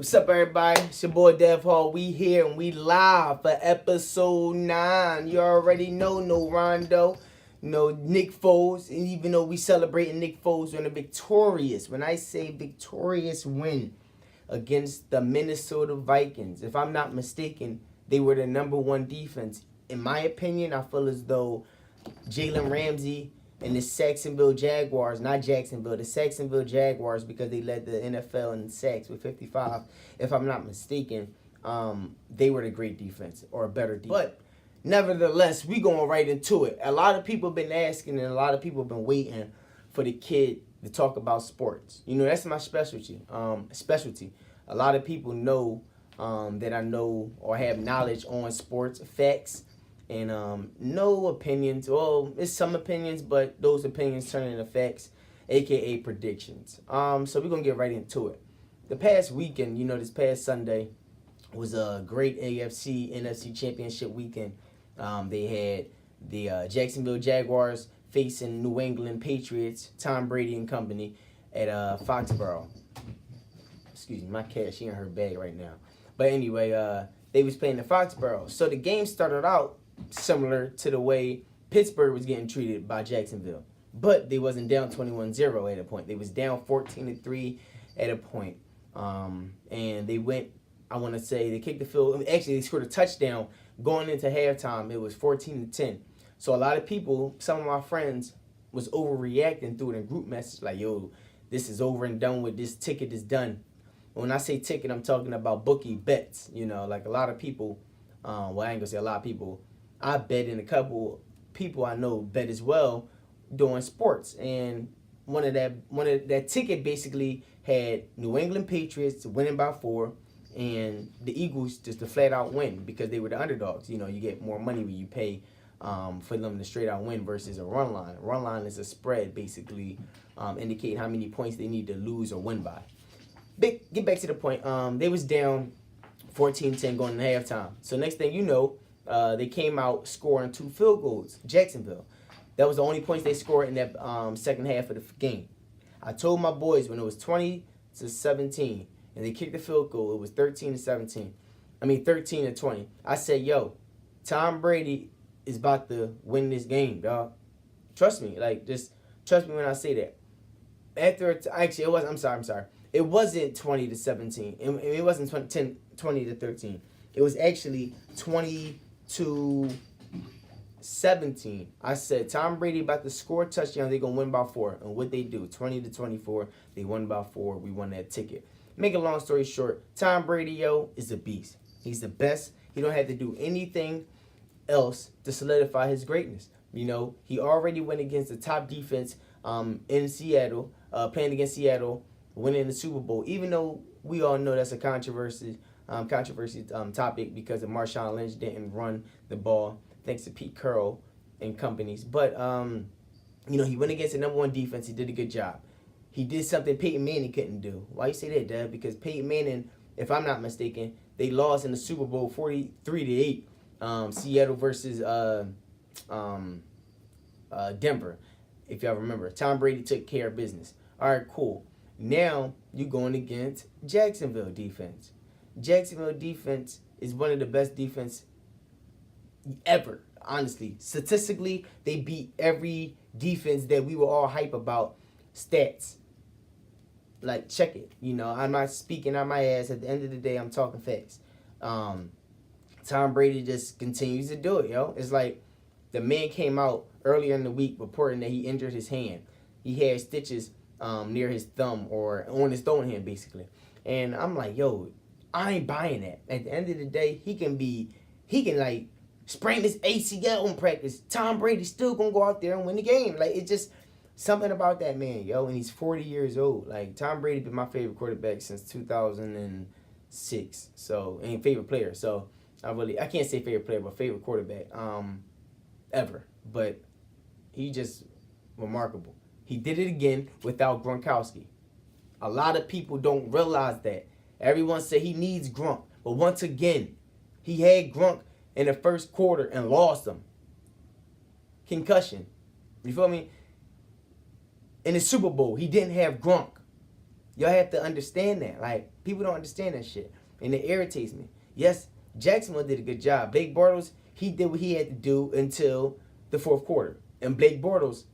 What's up, everybody? It's your boy Dev Hall. We here and we live for episode 9. You already know, no Rondo, no Nick Foles. And even though we celebrating Nick Foles on a victorious, when I say victorious win against the Minnesota Vikings, if I'm not mistaken, they were the #1 defense. In my opinion, I feel as though Jalen Ramsey and the Saxonville Jaguars, not Jacksonville, the Saxonville Jaguars, because they led the NFL in sacks with 55, if I'm not mistaken, they were the great defense, or a better defense. But nevertheless, we going right into it. A lot of people have been asking, and a lot of people have been waiting for the kid to talk about sports. You know, that's my specialty. A lot of people know that I know or have knowledge on sports, facts, and no opinions. Well, it's some opinions, but those opinions turn into facts, aka predictions. So we're gonna get right into it. The past weekend, this past Sunday was a great AFC NFC Championship weekend. They had the Jacksonville Jaguars facing New England Patriots, Tom Brady and company at Foxborough. Excuse me, my cat, she in her bag right now. But anyway, they was playing the Foxborough. So the game started out similar to the way Pittsburgh was getting treated by Jacksonville. But they wasn't down 21-0 at a point. They was down 14-3 at a point. And they went, I want to say, they kicked the field. Actually, they scored a touchdown going into halftime. It was 14-10. So a lot of people, some of my friends, was overreacting through it in group message like, yo, this is over and done with. This ticket is done. When I say ticket, I'm talking about bookie bets. Like a lot of people, well, I ain't going to say a lot of people, I bet, and a couple people I know bet as well doing sports. And one of that ticket basically had New England Patriots winning by 4 and the Eagles just a flat out win because they were the underdogs. You get more money when you pay for them to straight out win versus a run line. A run line is a spread basically indicating how many points they need to lose or win by. Get back to the point. They was down 14-10 going into halftime. So next thing you know, they came out scoring 2 field goals, Jacksonville. That was the only points they scored in that second half of the game. I told my boys when it was 20-17 and they kicked the field goal, it was 13-17. 13-20. I said, yo, Tom Brady is about to win this game, dog. Trust me. Just trust me when I say that. Actually, it was, I'm sorry. It wasn't 20-17. It wasn't 20-13. It was actually 20-17. I said Tom Brady about to score a touchdown. They're gonna win by 4. And what they do? 20-24. They won by 4. We won that ticket. Make a long story short, Tom Brady, is a beast. He's the best. He don't have to do anything else to solidify his greatness. He already went against the top defense in Seattle, playing against Seattle, winning the Super Bowl. Even though we all know that's a controversy topic because of Marshawn Lynch didn't run the ball thanks to Pete Carroll and companies. But he went against the #1 defense. He did a good job. He did something Peyton Manning couldn't do. Why you say that, Dad? Because Peyton Manning, if I'm not mistaken, they lost in the Super Bowl 43-8. Seattle versus Denver, if y'all remember. Tom Brady took care of business. All right, cool. Now you're going against Jacksonville defense. Jacksonville defense is one of the best defense ever, honestly. Statistically, they beat every defense that we were all hype about. Stats. Check it. I'm not speaking on my ass. At the end of the day, I'm talking facts. Tom Brady just continues to do it, yo. It's like the man came out earlier in the week reporting that he injured his hand. He had stitches near his thumb or on his throwing hand, basically. And I'm like, yo, I ain't buying that. At the end of the day, he can sprain his ACL in practice. Tom Brady's still gonna go out there and win the game. It's just something about that man, yo. And he's 40 years old. Tom Brady been my favorite quarterback since 2006. So, and favorite player. So I can't say favorite player, but favorite quarterback ever. But he just remarkable. He did it again without Gronkowski. A lot of people don't realize that. Everyone said he needs Gronk. But once again, he had Gronk in the first quarter and lost him. Concussion. You feel me? In the Super Bowl, he didn't have Gronk. Y'all have to understand that. Like, people don't understand that shit. And it irritates me. Yes, Jacksonville did a good job. Blake Bortles, he did what he had to do until the fourth quarter. And Blake Bortles,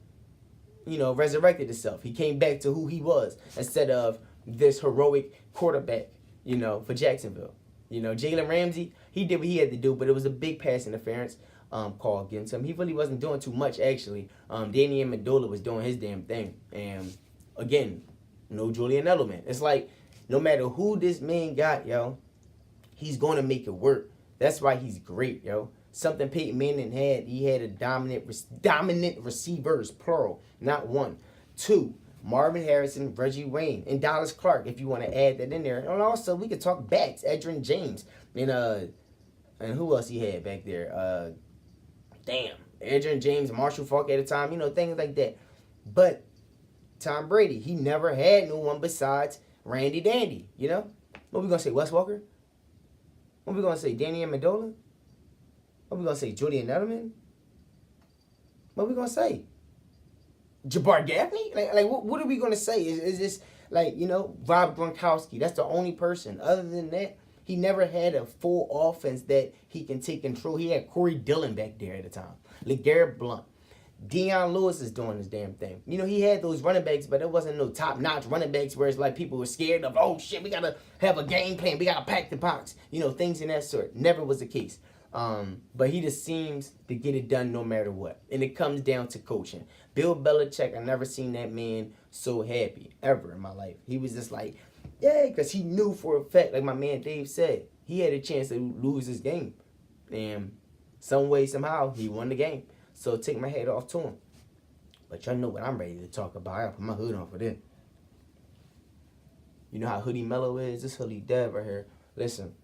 resurrected himself. He came back to who he was instead of this heroic quarterback, for Jacksonville. Jalen Ramsey, he did what he had to do, but it was a big pass interference call against him. He really wasn't doing too much, actually. Danny Amendola was doing his damn thing. And, again, no Julian Edelman. It's like, no matter who this man got, yo, he's going to make it work. That's why he's great, yo. Something Peyton Manning had, he had a dominant receivers, plural, not one. 2, Marvin Harrison, Reggie Wayne, and Dallas Clark, if you want to add that in there. And also, we could talk backs, Edgerrin James, and who else he had back there? Edgerrin James, Marshall Faulk at a time, things like that. But Tom Brady, he never had no one besides Randy Dandy, What we going to say, Wes Walker? What we going to say, Danny Amendola? What we going to say, Julian Edelman? What we going to say? Jabbar Gaffney? Like what are we going to say? Is this, Rob Gronkowski? That's the only person. Other than that, he never had a full offense that he can take control. He had Corey Dillon back there at the time. LeGarrette Blount. Deion Lewis is doing his damn thing. He had those running backs, but it wasn't no top-notch running backs where it's like people were scared of, oh, shit, we got to have a game plan. We got to pack the box. Things in that sort. Never was the case. But he just seems to get it done no matter what. And it comes down to coaching. Bill Belichick, I never seen that man so happy ever in my life. He was just like, yeah, because he knew for a fact, like my man Dave said, he had a chance to lose this game. And some way, somehow, he won the game. So take my hat off to him. But y'all know what I'm ready to talk about. I gotta put my hood on for this. You know how Hoodie Mellow is? This Hoodie Dev right here. Listen,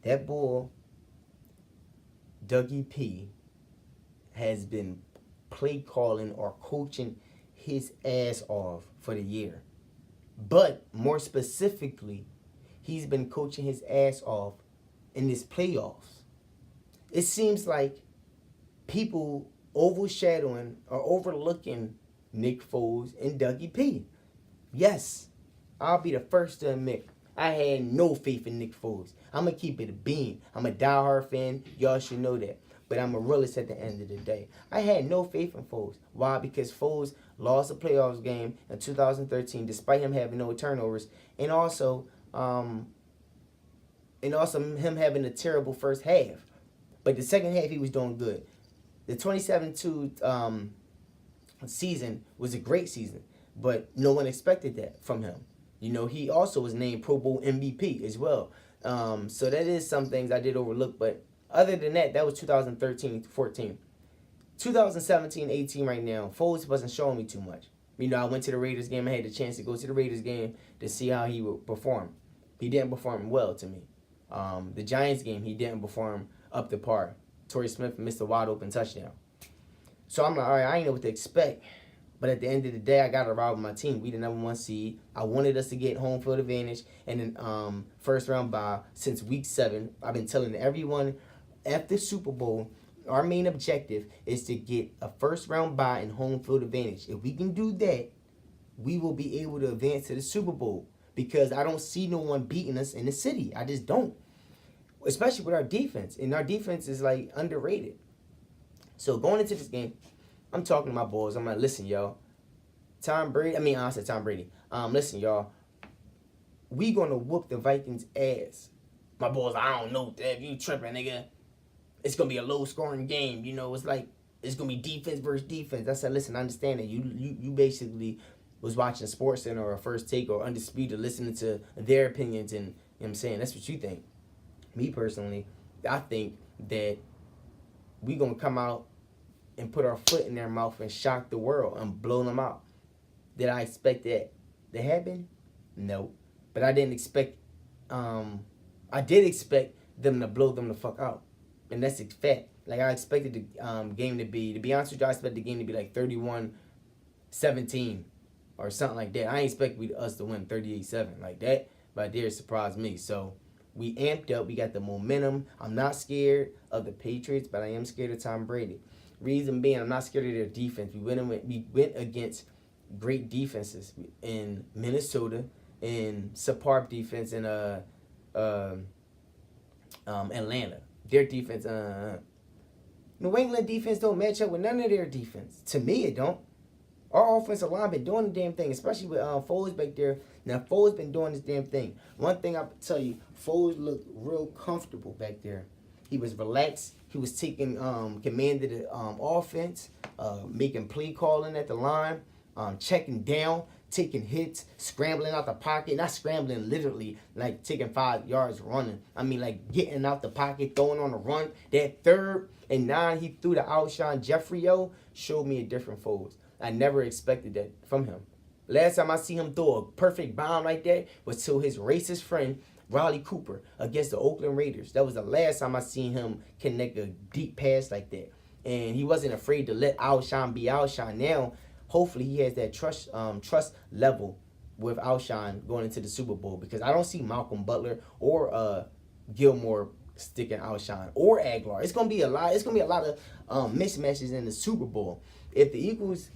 that bull, Dougie P, has been play calling or coaching his ass off for the year. But more specifically, he's been coaching his ass off in this playoffs. It seems like people overshadowing or overlooking Nick Foles and Dougie P. Yes, I'll be the first to admit I had no faith in Nick Foles. I'm going to keep it a bean. I'm a diehard fan. Y'all should know that. But I'm a realist at the end of the day. I had no faith in Foles. Why? Because Foles lost a playoffs game in 2013 despite him having no turnovers. And also him having a terrible first half. But the second half, he was doing good. The 27-2 season was a great season. But no one expected that from him. He also was named Pro Bowl MVP as well. So that is some things I did overlook. But other than that, that was 2013-14. 2017-18 right now, Foles wasn't showing me too much. I went to the Raiders game. I had the chance to go to the Raiders game to see how he would perform. He didn't perform well to me. The Giants game, he didn't perform up to par. Torrey Smith missed a wide open touchdown. So I'm like, all right, I ain't know what to expect. But at the end of the day, I got to ride with my team. We the number 1 seed. I wanted us to get home field advantage and then first round bye since week 7. I've been telling everyone after Super Bowl, our main objective is to get a first round bye and home field advantage. If we can do that, we will be able to advance to the Super Bowl because I don't see no one beating us in the city. I just don't. Especially with our defense. And our defense is like underrated. So going into this game, I'm talking to my boys. I'm like, listen, y'all. I said Tom Brady. Listen, y'all. We gonna whoop the Vikings' ass. My boys, I don't know, Dev. You tripping, nigga. It's gonna be a low-scoring game. It's like it's gonna be defense versus defense. I said, listen, I understand that. You basically was watching SportsCenter or First Take or Undisputed, listening to their opinions, and what I'm saying, that's what you think. Me personally, I think that we gonna come out and put our foot in their mouth and shock the world and blow them out. Did I expect that to happen? No. But I didn't expect, I did expect them to blow them the fuck out. And that's a fact. Like, I expected the game to be honest with you, I expected the game to be like 31-17 or something like that. I ain't expect us to win 38-7 like that, but it did surprise me. So, we amped up. We got the momentum. I'm not scared of the Patriots, but I am scared of Tom Brady. Reason being, I'm not scared of their defense. We went against great defenses in Minnesota, and subpar defense in Atlanta. Their defense, New England defense don't match up with none of their defense. To me, it don't. Our offensive line been doing the damn thing, especially with Foles back there. Now, Foles been doing this damn thing. One thing I can tell you, Foles looked real comfortable back there. He was relaxed. He was taking command of the offense, making play calling at the line, checking down, taking hits, scrambling out the pocket. Not scrambling literally, like taking 5 yards running. I mean, like getting out the pocket, throwing on the run. That 3rd and 9 he threw to Alshon Jeffrey, showed me a different Foles. I never expected that from him. Last time I see him throw a perfect bomb like that was to his racist friend, Riley Cooper, against the Oakland Raiders. That was the last time I seen him connect a deep pass like that. And he wasn't afraid to let Alshon be Alshon. Now, hopefully he has that trust level with Alshon going into the Super Bowl, because I don't see Malcolm Butler or Gilmore sticking Alshon or Aguilar. It's gonna be a lot. It's gonna be a lot of mismatches in the Super Bowl. If the Eagles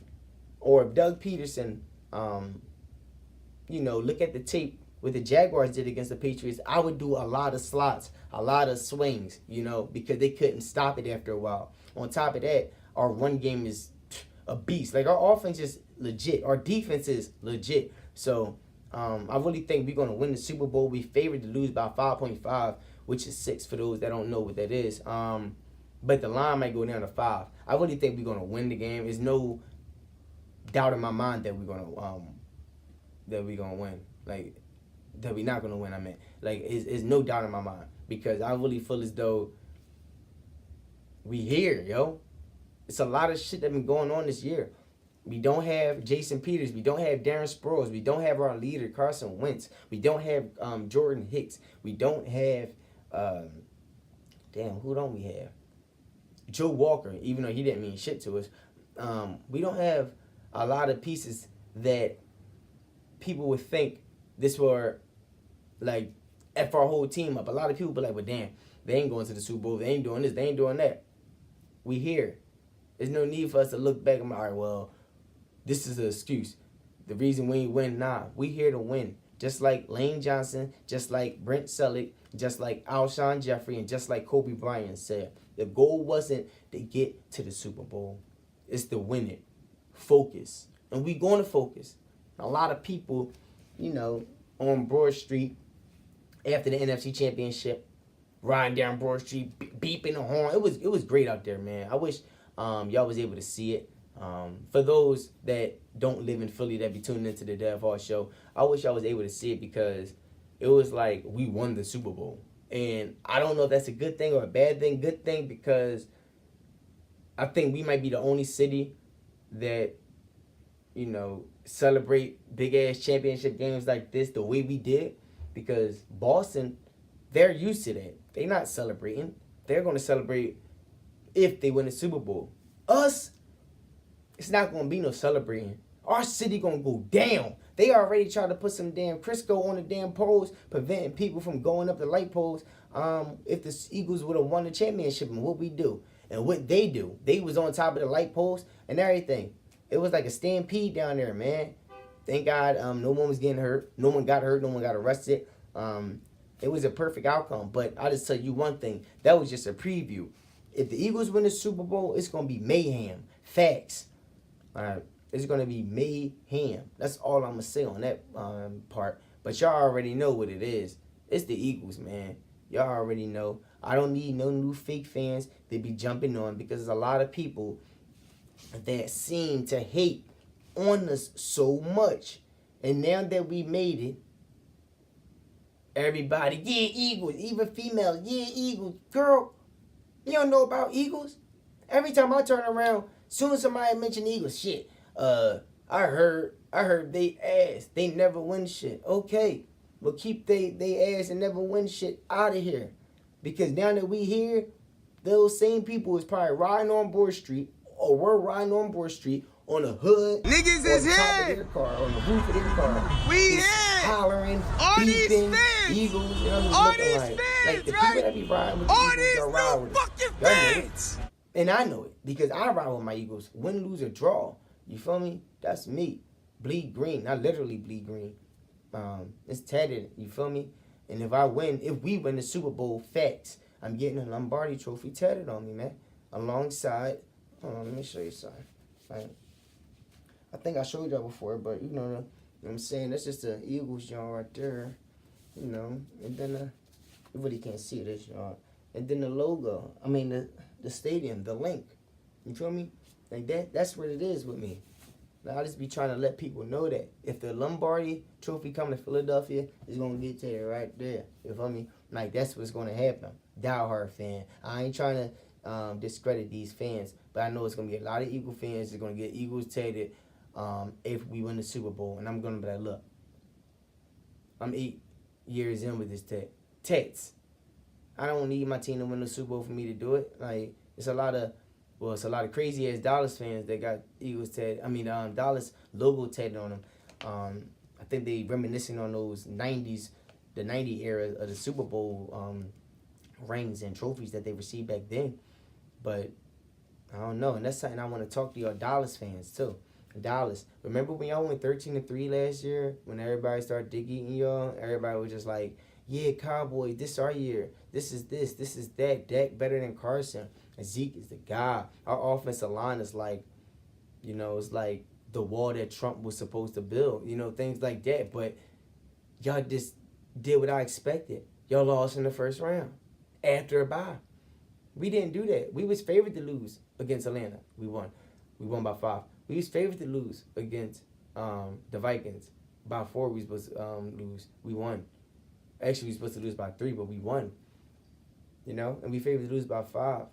or if Doug Peterson, look at the tape what the Jaguars did against the Patriots, I would do a lot of slots, a lot of swings, because they couldn't stop it after a while. On top of that, our run game is a beast. Like, our offense is legit. Our defense is legit. So, I really think we're going to win the Super Bowl. We favored to lose by 5.5, which is 6 for those that don't know what that is. But the line might go down to 5. I really think we're going to win the game. There's no doubt in my mind that we're going to win. Like, that we're not going to win, I mean. Like, it's no doubt in my mind. Because I really feel as though we here, yo. It's a lot of shit that been going on this year. We don't have Jason Peters. We don't have Darren Sproles. We don't have our leader, Carson Wentz. We don't have Jordan Hicks. We don't have, who don't we have? Joe Walker, even though he didn't mean shit to us. We don't have a lot of pieces that people would think this were, like, F our whole team up. A lot of people be like, well, damn, they ain't going to the Super Bowl. They ain't doing this. They ain't doing that. We here. There's no need for us to look back and be, all right, well, this is an excuse. The reason we ain't win, we here to win. Just like Lane Johnson, just like Brent Selleck, just like Alshon Jeffrey, and just like Kobe Bryant said. The goal wasn't to get to the Super Bowl. It's to win it. Focus. And we going to focus. A lot of people, on Broad Street, after the NFC Championship, riding down Broad Street, beeping the horn. It was great out there, man. I wish y'all was able to see it. For those that don't live in Philly that be tuning into the Dev Hall Show, I wish y'all was able to see it, because it was like we won the Super Bowl. And I don't know if that's a good thing or a bad thing. Good thing, because I think we might be the only city that, celebrate big-ass championship games like this the way we did. Because Boston, they're used to that. They're not celebrating. They're going to celebrate if they win the Super Bowl. Us, it's not going to be no celebrating. Our city going to go down. They already tried to put some damn Crisco on the damn poles, preventing people from going up the light poles. If the Eagles would have won the championship, and what we do, and what they do. They was on top of the light poles and everything. It was like a stampede down there, man. Thank God no one was getting hurt. No one got hurt. No one got arrested. It was a perfect outcome. But I'll just tell you one thing. That was just a preview. If the Eagles win the Super Bowl, it's going to be mayhem. Facts. All right. It's going to be mayhem. That's all I'm going to say on that part. But y'all already know what it is. It's the Eagles, man. Y'all already know. I don't need no new fake fans to be jumping on, because there's a lot of people that seem to hate on us so much. And now that we made it, everybody, yeah, Eagles, even females, yeah, Eagles. Girl, you don't know about Eagles? Every time I turn around, soon as somebody mention Eagles, shit, I heard they ass, they never win shit. Okay, but keep they ass and never win shit out of here. Because now that we here, those same people is probably riding on Broad Street, or we're riding on Broad Street on the hood, niggas on is the top here. of their car, on the roof of their car. We just here. Hollering, All these beeping, fans. Eagles, you know what All I mean? these Like fans, the right? people that be riding with the All Eagles, these y'all ride new with us. fucking Y'all know it. fans. And I know it, because I ride with my Eagles. Win, lose, or draw. You feel me? That's me. Bleed green. I literally bleed green. It's tatted. You feel me? And if we win the Super Bowl, facts, I'm getting a Lombardi trophy tatted on me, man. Alongside, hold on, let me show you something. Right. I think I showed y'all before, but you know what I'm saying? That's just the Eagles, y'all, right there. You know, and then you really can't see this, y'all. And then the logo. I mean, the stadium, the link. You feel me? Like that's what it is with me. Now, I just be trying to let people know that if the Lombardi trophy come to Philadelphia, it's going to get there right there. You feel me? Like, that's what's going to happen. Diehard fan. I ain't trying to discredit these fans, but I know it's going to be a lot of Eagle fans that's going to get Eagles tatted if we win the Super Bowl. And I'm going to be like, look, I'm 8 years in with this tats. I don't need my team to win the Super Bowl for me to do it. Like, it's a lot of crazy ass Dallas fans that got Eagles tatted. I mean, Dallas logo tatted on them. I think they reminiscing on those '90s, the '90 era of the Super Bowl rings and trophies that they received back then. But I don't know, and that's something I want to talk to y'all Dallas fans too. Dallas, remember when y'all went 13-3 last year? When everybody started digging y'all, everybody was just like, "Yeah, Cowboys, this our year. This is that. Dak better than Carson. And Zeke is the guy." Our offensive line is like, you know, it's like the wall that Trump was supposed to build. You know, things like that. But y'all just did what I expected. Y'all lost in the first round after a bye. We didn't do that. We was favored to lose against Atlanta. We won. We won by 5. We was favored to lose against the Vikings. By 4 we was supposed to lose. We won. Actually, we were supposed to lose by 3, but we won. You know? And we favored to lose by 5.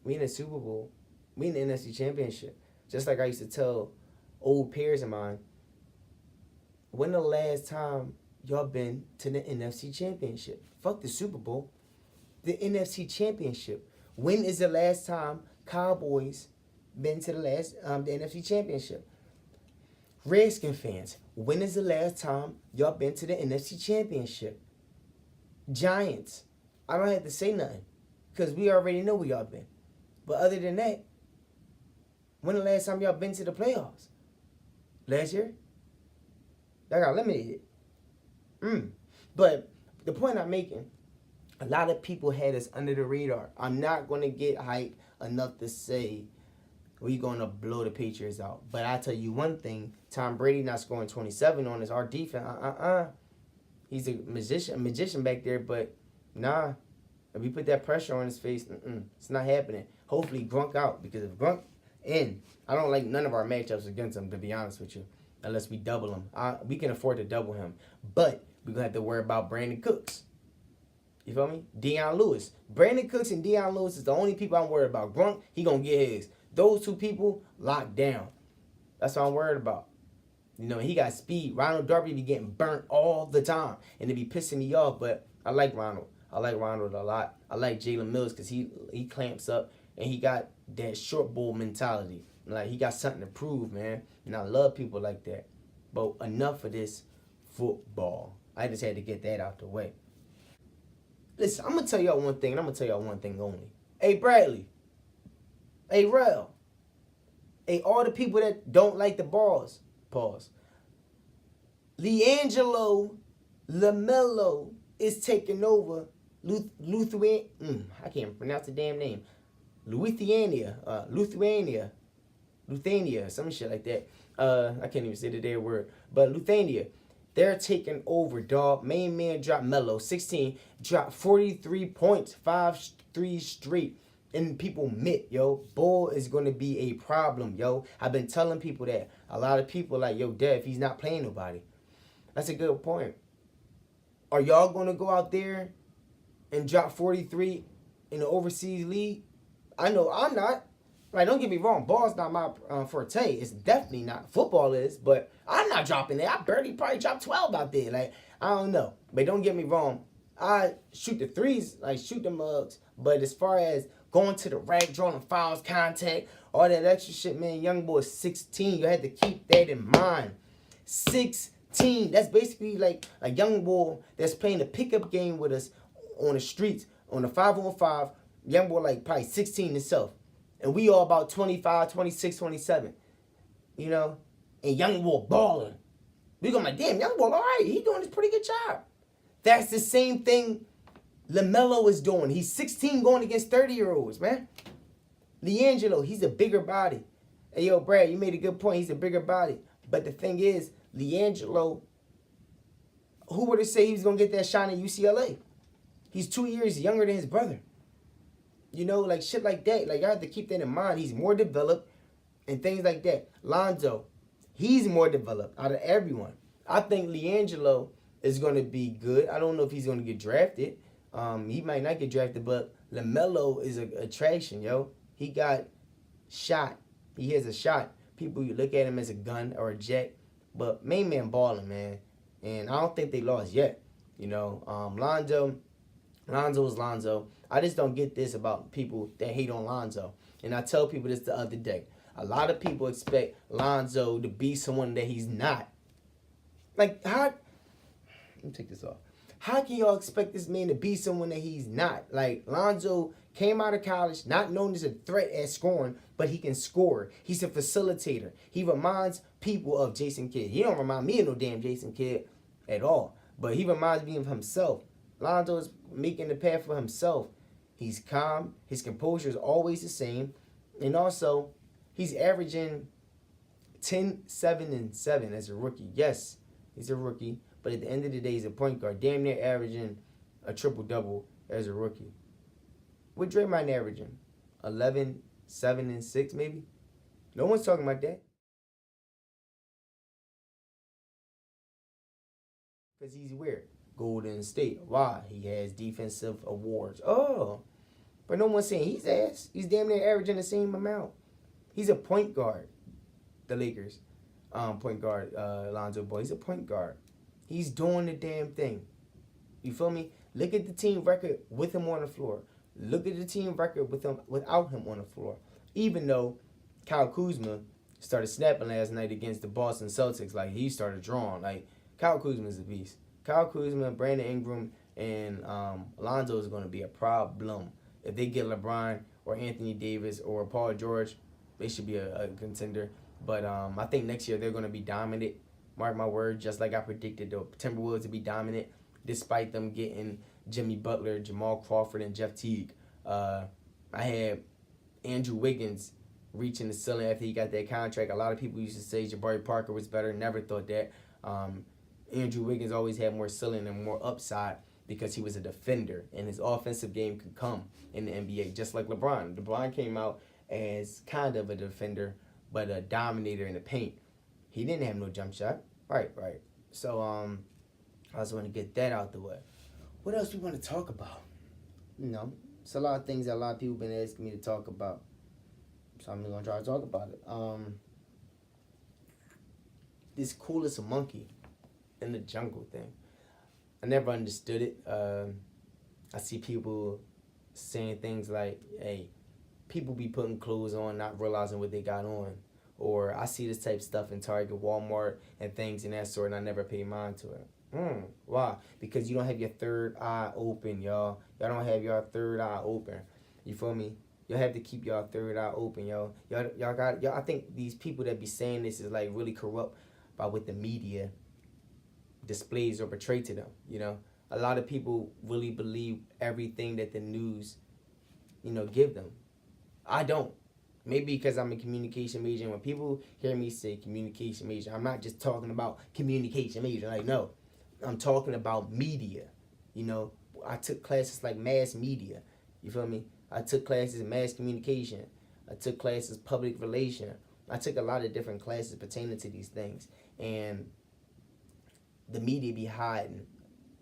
We in the Super Bowl. We in the NFC Championship. Just like I used to tell old peers of mine, when the last time y'all been to the NFC Championship? Fuck the Super Bowl. The NFC Championship. When is the last time Cowboys been to the NFC Championship? Redskin fans, when is the last time y'all been to the NFC Championship? Giants, I don't have to say nothing because we already know where y'all been. But other than that, when the last time y'all been to the playoffs? Last year? Y'all got eliminated. But the point I'm making, a lot of people had us under the radar. I'm not going to get hyped enough to say we're going to blow the Patriots out. But I tell you one thing, Tom Brady not scoring 27 on us. Our defense, he's a magician back there, but nah. If we put that pressure on his face, it's not happening. Hopefully Grunk out, because if Grunk in, I don't like none of our matchups against him, to be honest with you, unless we double him. We can afford to double him, but we're going to have to worry about Brandon Cooks. You feel me? Deion Lewis. Brandon Cooks and Deion Lewis is the only people I'm worried about. Grunk, he going to get his. Those two people locked down. That's what I'm worried about. You know, he got speed. Ronald Darby be getting burnt all the time, and it be pissing me off, but I like Ronald. I like Ronald a lot. I like Jalen Mills because he clamps up, and he got that short bull mentality. Like, he got something to prove, man. And I love people like that. But enough of this football. I just had to get that out the way. Listen, I'm going to tell y'all one thing, and I'm going to tell y'all one thing only. Hey, Bradley. Hey, Rel. Hey, all the people that don't like the balls. Pause. LaMELO is taking over Lithuania. I can't pronounce the damn name. Lithuania, some shit like that. I can't even say the damn word. But Lithuania, they're taking over, dog. Main man dropped Melo, 16, dropped 43 points, 5-3 straight. And people admit, yo, Ball is going to be a problem, yo. I've been telling people that. A lot of people like, yo, Dev, he's not playing nobody. That's a good point. Are y'all going to go out there and drop 43 in the overseas league? I know I'm not. Like, don't get me wrong. Ball's not my forte. It's definitely not. Football is, but I'm not dropping that. I barely probably dropped 12 out there. Like, I don't know. But don't get me wrong. I shoot the threes, like shoot the mugs. But as far as going to the rack, drawing fouls, contact, all that extra shit, man, young boy is 16. You had to keep that in mind. 16. That's basically like a young boy that's playing a pickup game with us on the streets, on the 5-on-5. Young boy like probably 16 himself. And we all about 25, 26, 27. You know? And young boy balling. We go, like, damn, young Ball, all right, he doing this pretty good job. That's the same thing LaMelo is doing. He's 16 going against 30-year-olds, man. LiAngelo, he's a bigger body. Hey, yo, Brad, you made a good point. He's a bigger body. But the thing is, LiAngelo, who would have said he was going to get that shot at UCLA? He's 2 years younger than his brother. You know, like shit like that. Like, I have to keep that in mind. He's more developed and things like that. Lonzo, he's more developed out of everyone. I think LiAngelo is going to be good. I don't know if he's going to get drafted. He might not get drafted, but LaMelo is an attraction, yo. He got shot. He has a shot. People look at him as a gun or a jet, but main man balling, man. And I don't think they lost yet. You know, Lonzo is Lonzo. I just don't get this about people that hate on Lonzo. And I tell people this the other day. A lot of people expect Lonzo to be someone that he's not. Like, how? Let me take this off. How can y'all expect this man to be someone that he's not? Like, Lonzo came out of college not known as a threat at scoring, but he can score. He's a facilitator. He reminds people of Jason Kidd. He don't remind me of no damn Jason Kidd at all, but he reminds me of himself. Lonzo is making the path for himself. He's calm. His composure is always the same. And also, he's averaging 10, 7, and 7 as a rookie. Yes, he's a rookie. But at the end of the day, he's a point guard. Damn near averaging a triple-double as a rookie. What Draymond averaging? 11, 7, and 6 maybe? No one's talking about that. Because he's where? Golden State. Why? He has defensive awards. Oh. But no one's saying he's ass. He's damn near averaging the same amount. He's a point guard. The Lakers. Point guard, Lonzo Ball. He's a point guard. He's doing the damn thing. You feel me? Look at the team record with him on the floor. Look at the team record with him without him on the floor. Even though Kyle Kuzma started snapping last night against the Boston Celtics, like he started drawing. Like Kyle Kuzma is a beast. Kyle Kuzma, Brandon Ingram, and Lonzo is going to be a problem. If they get LeBron or Anthony Davis or Paul George, they should be a contender. But I think next year they're going to be dominant. Mark my word, just like I predicted the Timberwolves to be dominant, despite them getting Jimmy Butler, Jamal Crawford, and Jeff Teague. I had Andrew Wiggins reaching the ceiling after he got that contract. A lot of people used to say Jabari Parker was better. Never thought that. Andrew Wiggins always had more ceiling and more upside because he was a defender, and his offensive game could come in the NBA, just like LeBron. LeBron came out as kind of a defender, but a dominator in the paint. He didn't have no jump shot. Right. So, I just want to get that out the way. What else we want to talk about? You know, it's a lot of things that a lot of people been asking me to talk about. So I'm going to try to talk about it. This coolest monkey in the jungle thing. I never understood it. I see people saying things like, hey, people be putting clothes on, not realizing what they got on. Or I see this type of stuff in Target, Walmart, and things in that sort, and I never pay mind to it. Why? Because you don't have your third eye open, y'all. Y'all don't have your third eye open. You feel me? Y'all have to keep y'all third eye open, yo. Y'all. I think these people that be saying this is like really corrupt by what the media displays or portray to them. You know, a lot of people really believe everything that the news, give them. I don't. Maybe because I'm a communication major, and when people hear me say communication major, I'm not just talking about communication major. Like, no, I'm talking about media. I took classes like mass media. You feel me? I took classes in mass communication. I took classes public relation. I took a lot of different classes pertaining to these things. And the media be hiding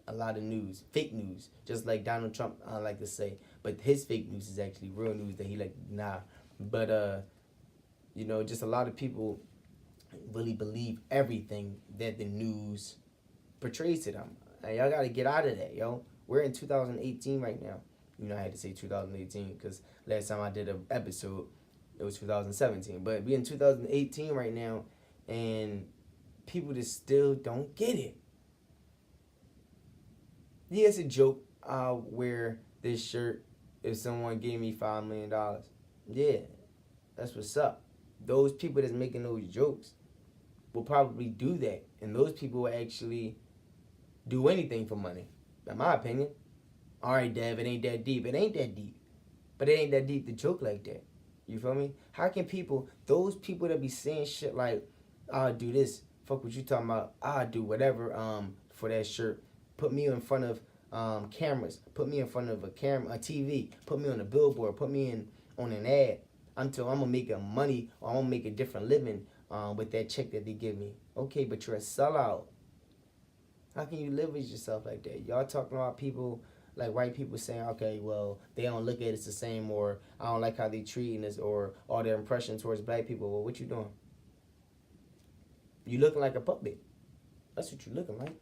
a lot of news, fake news, just like Donald Trump, I like to say. But his fake news is actually real news that he like, nah. But, just a lot of people really believe everything that the news portrays to them. And y'all got to get out of that, yo. We're in 2018 right now. I had to say 2018 because last time I did an episode, it was 2017. But we're in 2018 right now, and people just still don't get it. Yeah, it's a joke. I'll wear this shirt if someone gave me $5 million. Yeah, that's what's up. Those people that's making those jokes will probably do that And those people will actually do anything for money, in my opinion. All right, Dev, it ain't that deep. It ain't that deep. But it ain't that deep to joke like that. You feel me? How can people, those people that be saying shit like, I'll do this, fuck what you talking about, I'll do whatever for that shirt, put me in front of cameras, put me in front of a TV, put me on a billboard, put me in on an ad until I'm gonna make a money or I'm gonna make a different living with that check that they give me. Okay, but you're a sellout. How can you live with yourself like that? Y'all talking about people like white people saying, okay, well, they don't look at us the same, or I don't like how they treating us, or all their impression towards black people. Well, what you doing? You looking like a puppet. That's what you looking like.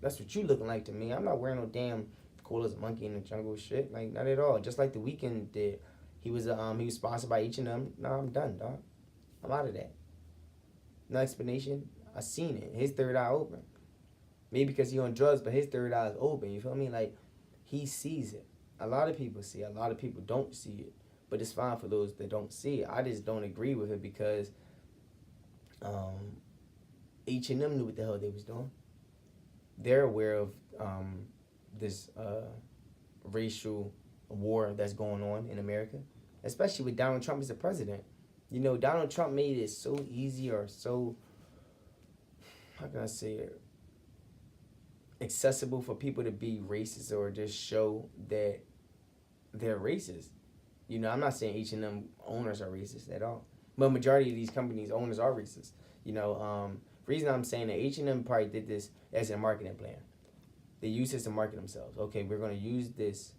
That's what you looking like to me. I'm not wearing no damn cool as a monkey in the jungle shit. Like, not at all. Just like The Weeknd did. He was sponsored by H&M. No, I'm done, dog. I'm out of that. No explanation. I seen it. His third eye open. Maybe because he on drugs, but his third eye is open. You feel me? Like, he sees it. A lot of people see it. A lot of people don't see it. But it's fine for those that don't see it. I just don't agree with it because H&M knew what the hell they was doing. They're aware of this racial war that's going on in America, especially with Donald Trump as the president. You know, Donald Trump made it so easy, or so, how can I say it, accessible for people to be racist or just show that they're racist. You know, I'm not saying H&M owners are racist at all, but majority of these companies owners are racist. You know, reason I'm saying that H&M probably did this as a marketing plan. They use this to market themselves. Okay, we're going to use this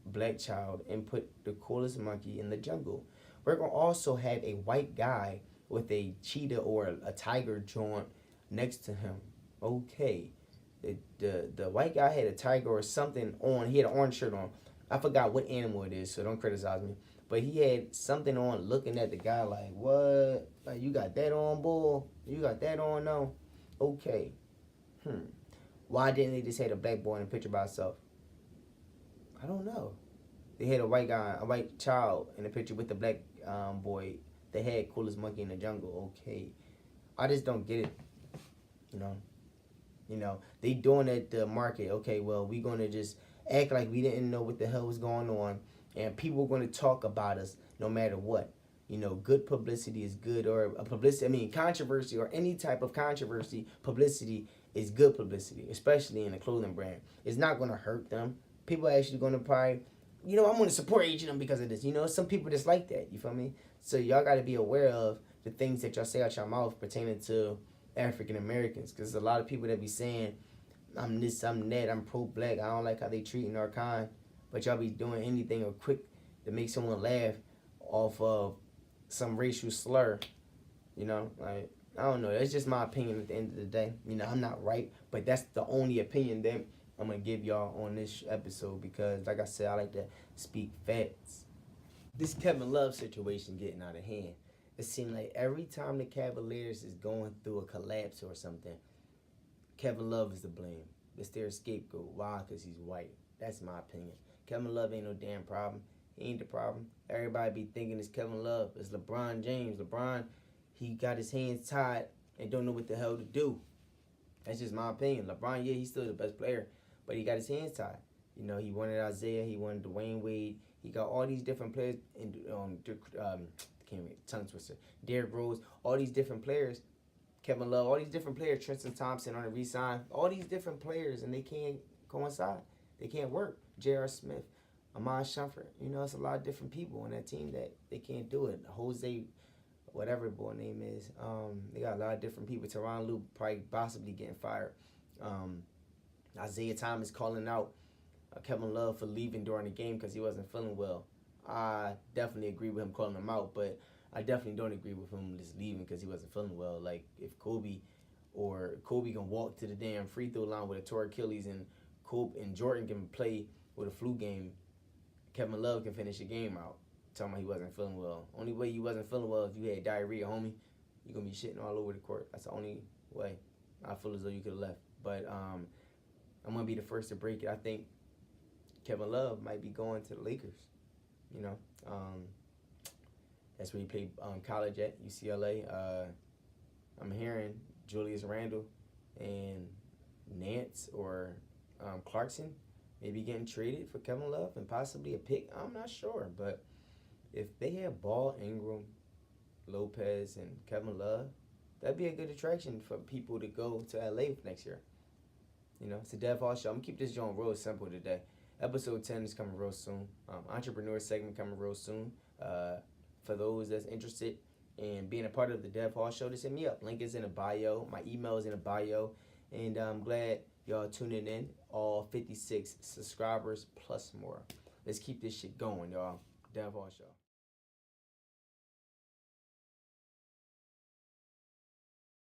black child and put the coolest monkey in the jungle. We're going to also have a white guy with a cheetah or a tiger joint next to him. Okay. The white guy had a tiger or something on. He had an orange shirt on. I forgot what animal it is, so don't criticize me. But he had something on looking at the guy like, what? Like, you got that on, bull? You got that on, no? Okay. Why didn't they just have a black boy in the picture by himself? I don't know. They had a white guy, a white child in the picture with the black boy. They had coolest monkey in the jungle. Okay. I just don't get it. You know, they doing it the market. Okay, well, we going to just act like we didn't know what the hell was going on, and people are going to talk about us no matter what. You know, good publicity is good, or controversy or any type of controversy, publicity is good publicity, especially in a clothing brand. It's not going to hurt them. People are actually going to probably, I'm going to support H&M because of this. You know, some people just like that. You feel me? So y'all got to be aware of the things that y'all say out your mouth pertaining to African Americans, because there's a lot of people that be saying, I'm this, I'm that, I'm pro-black, I don't like how they treating our kind, but y'all be doing anything or quick to make someone laugh off of some racial slur. Like, I don't know, that's just my opinion at the end of the day. I'm not right, but that's the only opinion that I'm going to give y'all on this episode, because like I said, I like to speak facts. This Kevin Love situation getting out of hand. It seems like every time the Cavaliers is going through a collapse or something, Kevin Love is to blame. It's their scapegoat. Why? Because he's white. That's my opinion. Kevin Love ain't no damn problem. He ain't the problem. Everybody be thinking it's Kevin Love. It's LeBron James. LeBron, he got his hands tied and don't know what the hell to do. That's just my opinion. LeBron, yeah, he's still the best player, but he got his hands tied. He wanted Isaiah. He wanted Dwayne Wade. He got all these different players in tongue twister. Derrick Rose, all these different players, Kevin Love, all these different players, Tristan Thompson on a re-sign, all these different players, and they can't coincide. They can't work. J.R. Smith, Amon Shumpert, it's a lot of different people on that team that they can't do it. Jose, whatever boy name is, they got a lot of different people. Tyronn Lue probably possibly getting fired. Isaiah Thomas calling out Kevin Love for leaving during the game because he wasn't feeling well. I definitely agree with him calling him out, but I definitely don't agree with him just leaving because he wasn't feeling well. Like, if Kobe can walk to the damn free throw line with a torn Achilles, and Jordan can play with a flu game, Kevin Love can finish the game out. Talking about he wasn't feeling well. Only way you wasn't feeling well if you had diarrhea, homie. You're going to be shitting all over the court. That's the only way. I feel as though you could have left. But I'm going to be the first to break it. I think Kevin Love might be going to the Lakers. That's where he played college at, UCLA. I'm hearing Julius Randle and Nance or Clarkson maybe getting traded for Kevin Love and possibly a pick. I'm not sure, but if they have Ball, Ingram, Lopez, and Kevin Love, that'd be a good attraction for people to go to LA next year. You know, it's a Dev Hall Show. I'm gonna keep this joint real simple today. Episode 10 is coming real soon. Entrepreneur segment coming real soon. For those that's interested in being a part of the Dev Hall Show, just hit me up. Link is in the bio. My email is in the bio. And I'm glad y'all tuning in. All 56 subscribers plus more. Let's keep this shit going, y'all. Dev Hall Show.